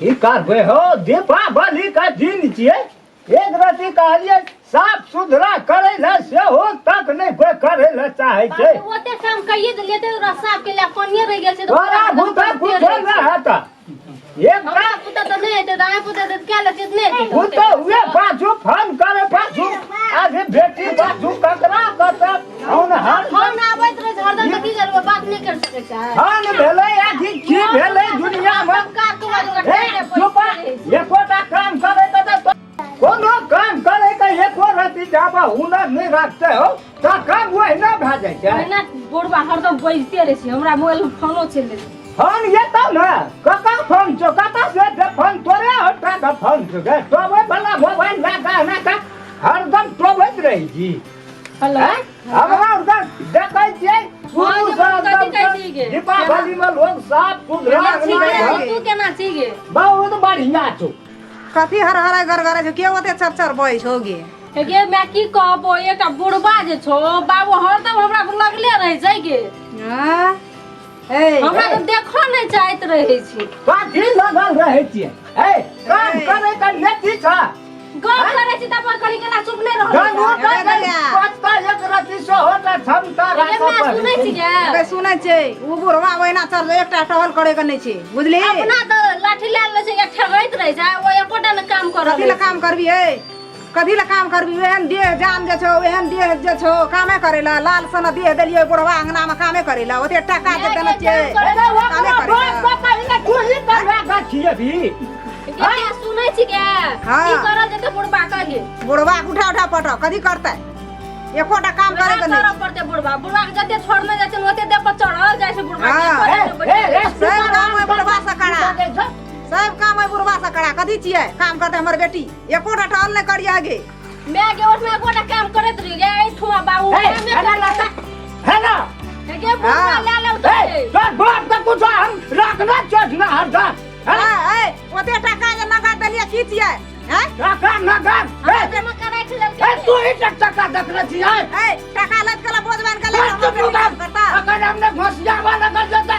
ई करबे हो दीपावली का दिन छिए एक रति कहलिए साफ सुथरा करे ला से हो तक नहीं कोई करे ला चाहे छे ओते काम कइए देलिए त साफ के ला कोनिए रह गेल छे तो तोरा भूता कुछ ना हता एक हमरा पुता त नहीं ते दाई पुता त क्या लगे नहीं भूता हुए पाछू फोन करे पाछू आगे बेटी पाछू ककरा कता औन हर फोन आवत रहे हरदम की करबे बात नहीं कर सके छै हां भेले आखी की भेले दुनिया में कार के बाद चुपा एकोटा काम करे त कोनो काम करे का एको रति जाबा हुनर नहीं रखते हो तो काम वही ना भ जाय छै ना बुढ़वा हरदम बजते रहे छी हमरा मोबाइल में फोनो चले फोन ये तो ना कका फोन छो कता से फोन तोरे हटा का फोन छो के तोबे भला मोबाइल लगा ना का हरदम तोबत रही जी हेलो हमरा उधर देखै छियै शुरू से दीपावली में लोग साफ सुथरा तू केना छी गे बहुत बढ़िया छो कथी हर हर घर घर के ओते चर बई छोगे गे मैं की कहबो एकटा बुढ़बा जे छो बाबू हरदम हमरा लगले रहे छै गे हां ए हमरा तो देखो नहीं चाहत रहे छी काठी लगल रहे छियै ए काम करे का नेती छ गप करे छी त पर करी केला चुप नहीं रहो गानो पचता एक रति से होता क्षमता राखो मैं सुनै छी गे बे सुनै छै उ बुढ़वा ओइना चल एकटा टहल करे के नै छै बुझली अपना तो लाठी लाल ले छै एक ठगैत रहे छै ओ एकोटा न काम कर कथी ला काम करबी ए कथी ला काम करबी एहन देह जान जे छौ एहन देह जे छौ कामे करेला लाल सन देह देलिए बुढ़वा अंगना में कामे करेला ओते टका जे देने छै कामे करेला तू ही करवा का छिए भी के सुनै छी गे की करल जेते बुढ़बा का गे बुढ़वा उठा उठा पटो कथी करतै एकोटा काम करे के नै पड़ते बुढ़वा के जते छोड़ने जाय छै ओते दे पर चढ़ल जाय छै बुढ़वा सब काम है बुढ़वा से करा सब काम है बुढ़वा से करा कथी छियै काम करते हमर बेटी एकोटा टहल नै करिया गे मैं गे उसमें एकोटा काम करत रही गे ठुआ बाबू है ना गे बुढ़वा ले ले उठे तो बाप का कुछ हम रखना चढ़ना हरदम ए ओते टका जे नगद देलिए की छियै हैं टका नगद जमा कराय छै ए तू ही टका देखले छियै ए टका लत कला बोझबान कला करता अगर हमने घोसिया वाला कर देता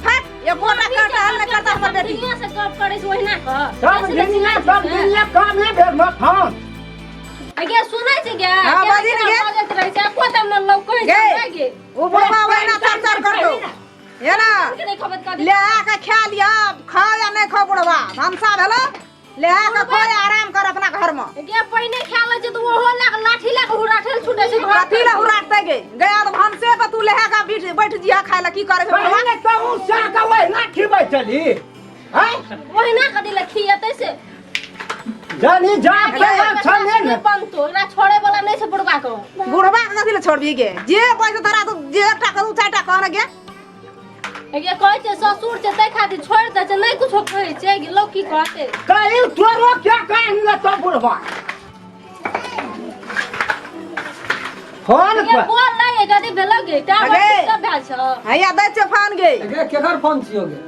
फट एकोटा करता हल नै करता हमर बेटी दुनिया से गप करे छै ओहिना क सब दुनिया काम है भेल मत हम गे सुनै छी गे हां बाजी गे बाजत रहे छै कोता मन लोग कहै छै गे ओ बुढ़वा ओइना चर कर दो ये ना ले आके खा लिया खा या नहीं खा बुढ़वा भंसा भेलो ले आके खा आराम कर अपना घर में गे पहिने खा ले छै तो ओहो लाठी ला हुराठल छुटे छै कथी ला हुराटते गे गया तो भंसे पे तू लेहा का बैठ जिया खाए ला की करे छै बुढ़वा ने कहूं सा का वही ना खिबै चली हैं ओहिना कदी ला खियते से जानी जा के छने ने पंतो एकरा छोड़े वाला नहीं छै बुढ़वा को बुढ़वा के कथी ला छोड़बी गे जे पैसा धरा तू जे एकटा करू चारटा कहने गे गे कहै छै ससुर छै तै खातिर छोड़ दे छै नहीं कुछो कहै छै गे लोग की कहते कहीं तोरो क्या कहन न तो बुढ़वा फोन गे बोल नहीं गदी भेलो गे टावर सब भेल छ हैया दै छै फोन गे गे केकर फोन छियो गे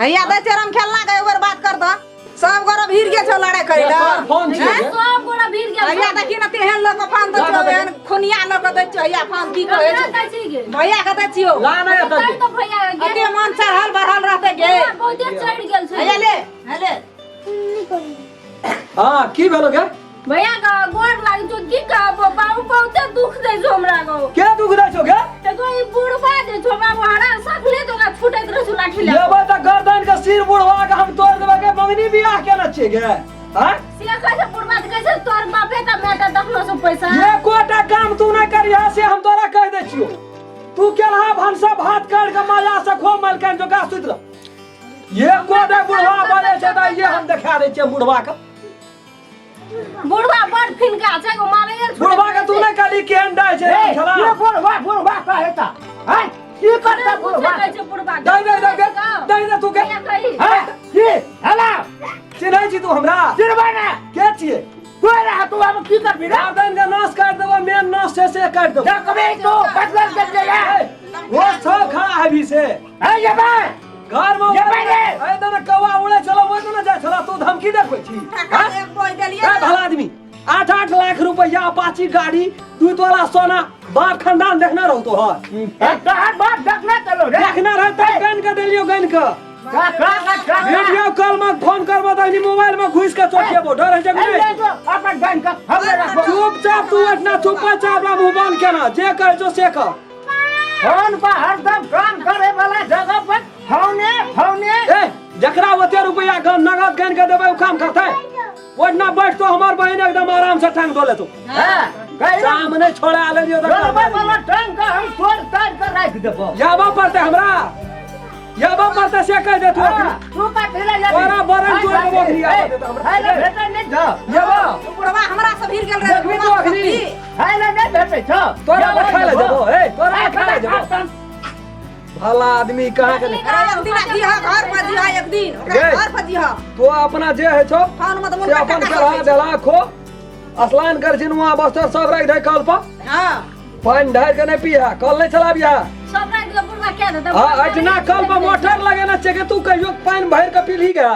हैया दै छै हम खेलना के एक बार बात कर दो सब गोरा भीड़ गे छौ लड़ाई करे ला फोन छियो गे सब गोरा भीड़ गेल हैया देखी न तेहन लोग फोन दै छौ एहन खुनिया लोग दै छौ हैया फोन की कहै छै भैया के दै छियो ला नहीं आता गे तो भैया गे अते मन चढ़ल बढ़ल रहते गे बहुते चढ़ गेल छै हैया ले हेले हां की भेलो गे भैया का गोर लाग जो की कहबो बाबू बहुते दुख दे छो हमरा को के दुख दै छो गे ते कोई बुढ़वा दे छो बाबू हरा सकले तो का छूटैत रह लाठी ला लेबे त गर्दन के सिर बुढ़वा के हम तोड़ देबे के मंगनी बियाह केना छिए गे हैं सिया कैसे बुढ़वा कैसे तोर बापे का बेटा दखलो सो पैसा ये कोटा काम तू नहीं करिया से हम तोरा कह दे छियो तू केलहा भंसा भात काट के माला से खो मलकन जो का सुत रह ये कोटा बुढ़वा बोले छै त ये हम देखा दे छिए बुढ़वा के बुढ़वा बड़ फिनका छै को मारे बुढ़वा के तू नहीं कली केहन डाय छै खेला ये बुढ़वा कहेता हैं की करता बुढ़वा कैसे बुढ़वा दे दे तू के हैं की हेलो चिन्है छी तू हमरा चिरबाना के छिए कोई रहा तू हम की कर बिना गर्दन के नाश काट देबो मेन नाश से काट देबो देखबे तू बदल कर दे वो सब खड़ा है भी से है ये बा घर में ये पहले ए दना कौवा उड़े चलो वो तो ना जाय छला तू धमकी देखबै छी टका एक बोझ देलिए ए भला आदमी 8-8 लाख रुपया अपाची गाड़ी 2 तोला सोना बाप खानदान देखना रहो तो है कहां बात देखना चलो रे देखना रहता गन के देलियो गन के वीडियो कॉल में फोन करबो त मोबाइल में घुस के चोटिएबो डर है जगह चुपचाप तू इतना चुपचाप मुंह बंद केना जे कह जो से कह फोन पर हरदम काम करे वाला जगह पर फोने ए जकरा ओते रुपया नगद गन के देबे उ काम करते ओतना बैठ तो हमार बहन एकदम आराम से टांग डोले तू काम नहीं छोड़े आले दियो वाला टांग का हम तोड़ ताड़ कर रख देबो याबा पड़ते हमरा याबा पड़ते से कह दे तू का तेरा या बड़ा बरन जोड़ के बोखरी आ दे हमरा हाय भेटे नहीं छ याबा बुढ़वा हमरा से भीड़ गेल रे देखबी तो अखनी हाय नहीं भेटे छ तोरा खा ले देबो ए तोरा खा ले देबो भला आदमी कहां के अरे एक दिन दिहा घर पर दिहा एक दिन घर पर दिहा तो अपना जे है छो फोन मत से अपन चढ़ा देला खो स्नान कर जिनुआ बस्तर सब रख दे कल पर हां पानी ढार के नहीं पिया कल नहीं चला बिया सब रात के बुढ़वा क्या देता हां इतना कल पर मोटर लगे ना चाहिए तू कहियो पानी भर के पी ली गया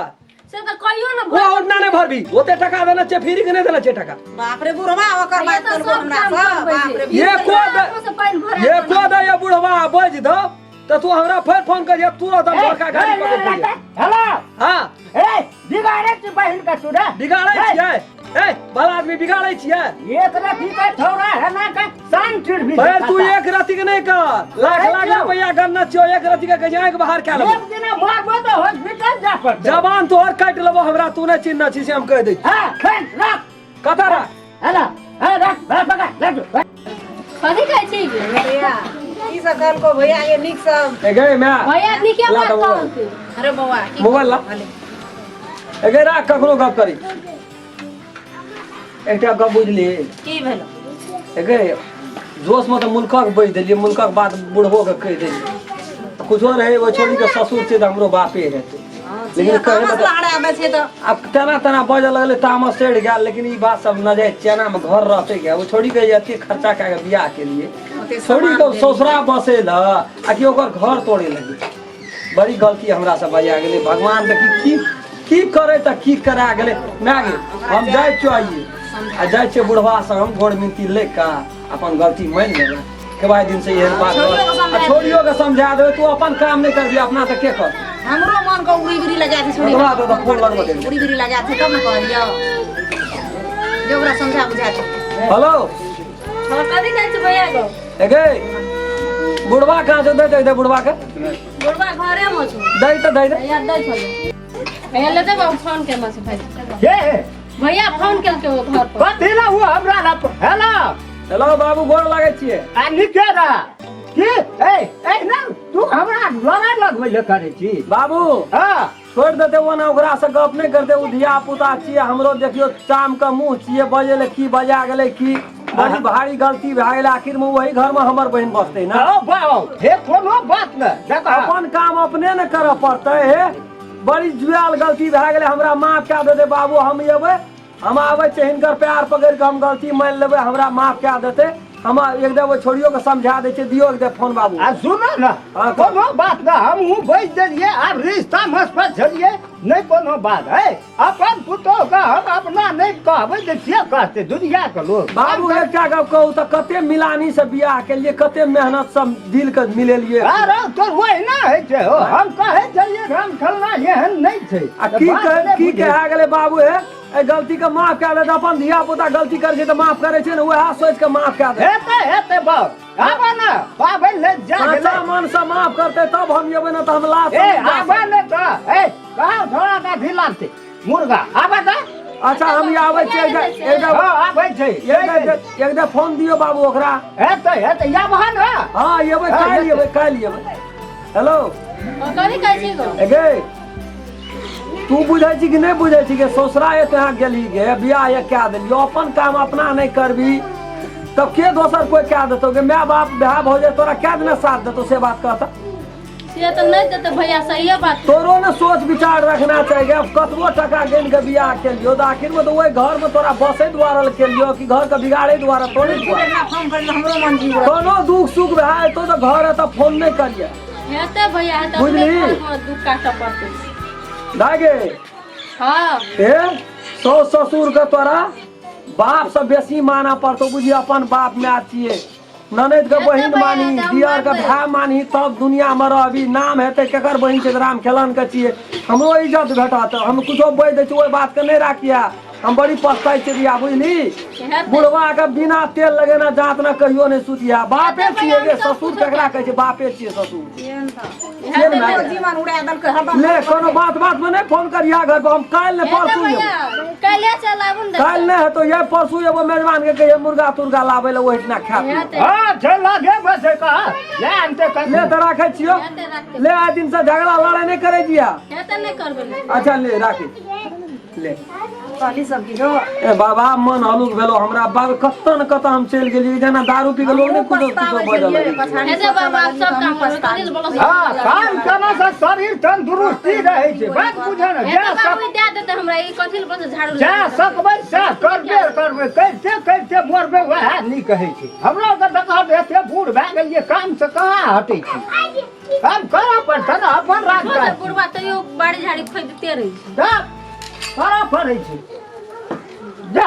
से तो कहियो ना वो उठना नहीं भरबी ओते टका देना चाहिए फिर के नहीं देना चाहिए टका बाप रे बुढ़वा ओकर बात कर हमरा बाप रे ये को दे ये बुढ़वा बज दो तो तू हमरा फिर फोन करिए तुरंत हम घर का गाड़ी पकड़ के हेलो हां ए बिगाड़े छी बहन का तू रे बिगाड़े छियै ए भला आदमी बिगाड़े छियै एक रति का छोरा है ना का शान चिड़ भी फिर तू एक रति के नहीं कर लाख रुपया गन्ना छियो एक रति के गजाए के बाहर क्या लेबो एक दिन मारबो तो हॉस्पिटल जा पड़त जवान तोहर काट लेबो हमरा तू नहीं चिन्ह छी से हम कह दे हां खेल रख कथा रख हेलो ए रख रख कथी कहै छी भैया की सकल को भैया ये निक सब ए गए मैं भैया नी क्या बात कहू अरे बाबा मोबाइल ला ए गए रा कखनो गप करी एकटा गप बुझली की भेलो ए गए जोश में तो मुल्का के बज देलिए मुल्का के बात बुढ़बो के कह देलिए कुछो रहे वो छोड़ी के ससुर से हमरो बापे रहते लेकिन कहे तामस लहड़ा आबे छै तो अब तना तना बजे लगले तामस चढ़ गया लेकिन ई बात सब न जाए चेना में घर रहते गया वो छोड़ी के एते खर्चा के बियाह के लिए छोड़ी के ससुरा बसे ल आ कि ओकर घर तोड़े लगे बड़ी गलती हमरा से बजा गेले भगवान के की करे त की करा गेले मागे हम जाय चाहिए आ जाय छे बुढ़वा से हम गोड़ मिनती लेका अपन गलती मान लेबे के बाद दिन से ये बात छोड़ियो के समझा देबे तू अपन काम नहीं करबी अपना त के कर हमरो मन को उड़ी बिरी लगा दी छोड़ी तोरा तो फोन लगबे दे उड़ी बिरी लगा थे तब न कहलियो जोगरा समझा बुझा दे हेलो कथी कहै छी भैया गो ए गए बुढ़वा कहाँ से दे बुढ़वा के बुढ़वा घरे में छु दे तो दे भैया दै छले भैया ले देबो फोन के मसे भाई के भैया फोन केल के घर पर कथी ला हुआ हमरा ला हेलो हेलो बाबू गोड़ लागे छिए आ निकेरा की ए ना तू हमरा लड़ाई लगबै ले करे छी बाबू हां छोड़ देते वो ना ओकरा से गप नहीं करते उ धिया पुता छिए हमरो देखियो चाम का मुंह छिए बजे ले की बजा गेले की बड़ी भारी गलती भए गेल आखिर में वही घर में हमर बहन बसते ना ओ बाओ हे कोनो बात न देखा अपन काम अपने न करे पड़ते है बड़ी जुआल गलती भए गेले हमरा माफ कए दे दे बाबू हम एबै हम आबै छै हिनकर पैर पकड़ के हम गलती मान लेबै हमरा माफ कए देते हम एक दे वो छोड़ियो के समझा दे छै दियो एक दे फोन बाबू आ सुनो ना कोनो बात ना हम हूं बैठ देलिए अब रिश्ता मस्पत छलिए नहीं कोनो बात है अपन पुतो का हम अपना नहीं कहबै जे के कहते दुनिया के लोग बाबू एकटा गप कहू त कते मिलानी से बियाह के लिए कते मेहनत से दिल के मिलेलिए अरे तो वही ना है छै हो हम कहे छलिए हम खलना एहन नहीं छै आ की कहे गेले बाबू है ए गलती के माफ कए दे अपन धिया पुता गलती करे छै त माफ करे छै न वह सोच के माफ कए दे हेते बाप आबा ना बाबे ले जा गेले सच्चा मन से माफ करते तब हम जेबै न त हम लाश ए आबा ने तो ए कहां थोड़ा का ढिलाते मुर्गा आबा ता अच्छा हम आबै छै एक हां आबै छै एक दे फोन दियो बाबू ओकरा हेते या बहन हां एबै काल एबै हेलो कथी कहै छी गो ए गे तू बुझै छी कि नहीं बुझै छी कि ससुरा तहाँ गेली गे बियाह ये क्या देलियो अपन काम अपना नहीं करबी तब के दोसर कोई क्या देतो गे माय बाप बियाह हो जाए तोरा क्या दिन साथ देतो से बात कहता से तो नहीं देते भैया सही बात तोरो ने सोच विचार रखना चाहिए कतबो टका गिन के बियाह के लियो तो आखिर में तो वही घर में तोरा बसे द्वारा के लियो कि घर के बिगाड़े द्वारा तोड़े फोन कर हमरो मन जी कोनो दुख सुख भाई तो घर है तो फोन नहीं करिए हेते भैया हेते बुझली दुख काट पड़ते दागे हां ए ससुर के तोरा बाप से बेसी माना पड़तो बुझी अपन बाप में छिए ननद के एते बहिन बहिन मानी है, हम दियर के मानबै। भाई मानी तब दुनिया में रहबी नाम हेतै केकर बहिन छै राम खेलन के छियै हमरो इज्जत घटत हम कुछो बोल दै छी ओहि बात के नहीं राखिया हम बड़ी पछताई छै बिया बुझली बुढ़वा के बिना तेल लगेना जात न कहियो नहीं सुतिया बापे छियै गे ससुर केकरा कहै छै बापे छियै ससुर जीवन उड़ा देलकै हरदम ले कोनो बात में नहीं फोन करिया घर पर हम काल ने परसू काल्हे चल आबू ने काल नहीं हेतो ये परसू एगो मेजबान के कहिए मुर्गा तुर्गा लाबै ले ओहिठना खा पी हाँ चल आगे बस का ले अंते कर ले तो राखे छियो ले आइ दिन से झगड़ा लड़ाई नहीं करे जिया हेतै नहीं करबै अच्छा ले राखी ले कहली सब की हो ए बाबा मन हलुक भेलो हमरा बाब कत्ता न कत्ता हम चल गेलिए जेना दारू पी के लोग ने कुछ बजल हेतै बाबा सब काम करबै कथि बोलो हाँ काम करने से शरीर तंदुरुस्ती रहे छै बात बुझे न हेतै बाबू दे देतै हमरा ई कथि बोलो झाड़ू जा सकबै से करबे कैसे बोरबे वह नहीं कहै छै हमरा के देखा एते बूढ़ भए गेलिए काम से कहाँ हटै छी काम करऽ पड़तै न अपन राज बुढ़वा तैयो बाड़ी झाड़ी खोदिते रहै छै जा करऽ पड़ै छै जा